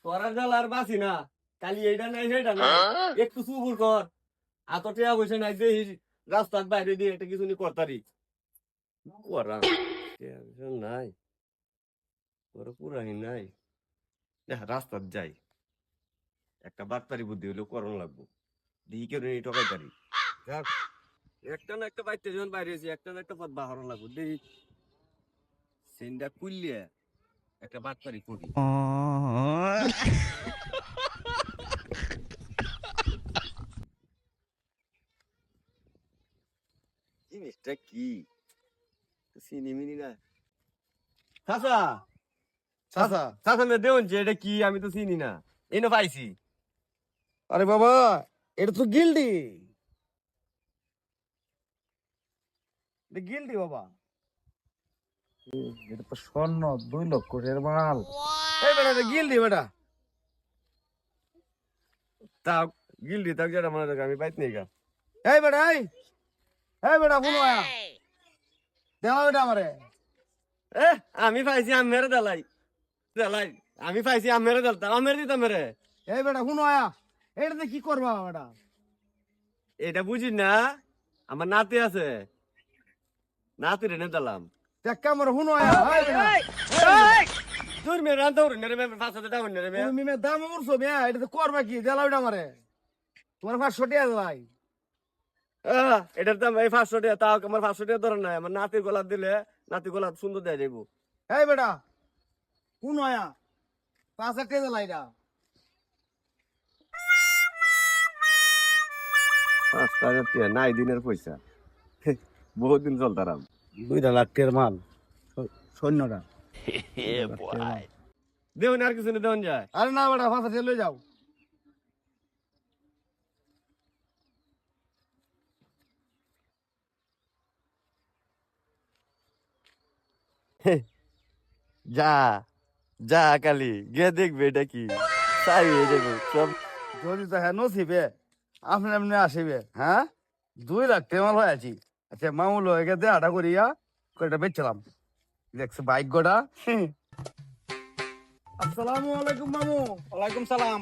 তোরা জাল আর বাসি না খালি এইটা নাই সেটা নাই একটু চুপুর কর এত টেয়া বসে নাই দেখি রাস্তার বাইরে দিয়ে একটা কিছু নি করতারি করা টেয়া পয়সা নাই তোরা পুরাই নাই দেখ রাস্তার যাই একটা বাটপারি বুদ্ধি হলেও করণ লাগবো দিই কেউ নেই টকাইতারি যাক একটা না একটা বাইতে যখন বাইরে হয়েছি একটা না একটা পথ বাহারণ লাগবো দেখি সেন্ডা কুললিয়ে একটা বাটপারি করি জিনিসটা কি চিনি মিনি না চাচা চাচা চাচা মে দেউন যে এটা কি আমি তো চিনি না এনে পাইছি আরে বাবা এটা তো গিল্ডি, এটা গিল্ডি বাবা। এটা তো স্বর্ণ 2 লক্ষ মাল। এই বেটা এটা গিল্ডি বেটা। তা গিলডি তাক যেটা মনে রাখে আমি পাইত নেই গা এই বেটা এই বেটা ফোন আয়া দেওয়া বেটা আমারে। এ আমি পাইছি আমি মেরে দেলাই দেলাই আমি পাইছি আমি মেরে দেলতা আমি মেরে দিতাম মেরে এই বেটা ফোন আয়া, এটাতে কি করবা বেটা? এটা বুঝি না আমার নাতি আছে নাতি রে দিলাম দেখা মরে ফোন আয়া। এই বেটা তোর মেয়ে রান্তা উড়ে রে মেয়ে ফাঁসাতে ডাউন রে মেয়ে তুমি মে দাম উড়ছো মিয়া, এটাতে করবা কি? দেলা বেটা আমারে তোমার 500 টাকা দেলাই। এটার দাম এই 500 টাকা তাও আমার 500 টাকা ধরে নাই আমার নাতির গলা দিলে নাতি গলা সুন্দর দেয়া যাইব এই বেটা ফোন আয়া 5,000 টাকা দেলাই এটা। 5,000 টাকা নাই দিনের পয়সা বহুত দিন চলতারাম 2 লাখ টাকার মাল সৈন্যটা। দেউন আর কিছু দেউন যায় আরে না বেটা 5,000 টাকা লই যাও। যা যা কালি গে দেখবে এটা কি তাই হয়ে যাবে সব যদি তো হ্যাঁ নসিবে আপনি এমনি আসিবে। হ্যাঁ 2 লাখ টাকা মাল হয়ে আছি। আচ্ছা মামুল হয়ে গেছে আটা করিয়া কয়টা বেচছিলাম দেখছে বাইক গোটা। আসসালামু আলাইকুম মামু। ওয়ালাইকুম সালাম।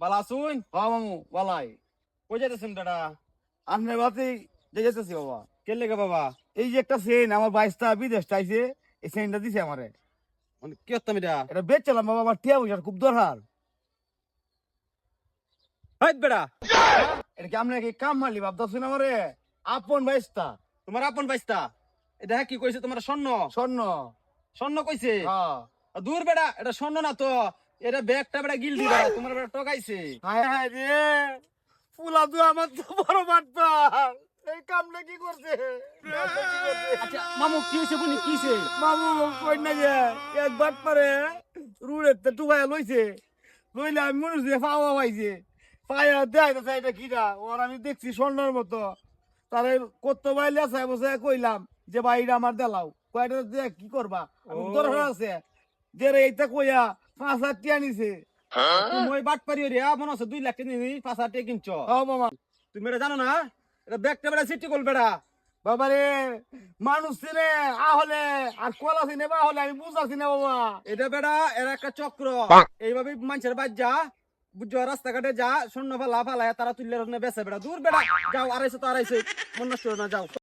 ভালো আছুন? হ্যাঁ মামু বলাই কই যাইতেছেন দাদা? আপনি বাতি যেতেছি বাবা। কে লেগে বাবা? এই যে একটা চেন আমার 22টা বিদেশ চাইছে, এই চেনটা দিছে আমারে। মানে কি হতাম এটা? এটা বেচছিলাম বাবা, আমার টিয়া পয়সার খুব দরকার। হাইট বেড়া, এটা কি আপনি কি কাম মারলি ভাবতেছেন আমারে? আপন 22টা তোমার আপন বাইস্তা এটা কি কইছে? তোমার স্বর্ণ স্বর্ণ। স্বর্ণ কইছে? হ্যাঁ দূর বেড়া, এটা স্বর্ণ না তো, এটা ব্যাগটা বেড়া গিলদি বেড়া, তোমার বেড়া টকাইছে। হায় হায় রে ফুলা তুই আমার তো বড় বাট্টা, এই কামটা কি করছে? আচ্ছা মামু কি হইছে বুনি কি হইছে? মামু কই না যে এক বাট পারে রুড়ের তে টুকায়া লইছে, লইলে আমি মনে হচ্ছে পাওয়া পাইছে, পায়া দেখাইতেছে এটা কিটা। ওর আমি দেখছি স্বর্ণের মতো, তারে কত বাইলে আছে বসে কইলাম যে ভাই এটা আমার দেলাও, কয়টা দিয়ে কি করবা? আমি দরকার আছে যে রে এইটা কইয়া 5,000 টাকা নিছে। তুমি ওই বাট পারি রে মনে আছে 2 লাখ টাকা নিই 5,000 টাকা কিনছো। ও মামা তুমি এটা জানো না? এটা ব্যাগটা বেড়া সিটি কল বেড়া। বাবারে মানুষ চিনে আহলে আর কলা চিনে বা হলে আমি বুঝাছি না বাবা। এটা বেড়া এর একটা চক্র, এইভাবে মানুষের বাদ যা বুঝছো, রাস্তাঘাটে যা স্বর্ণ ফালা ফালায় তারা তুললে বেচে বেড়া। দূর বেড়া যাও, 250 তো 250 মন নষ্ট না, যাও।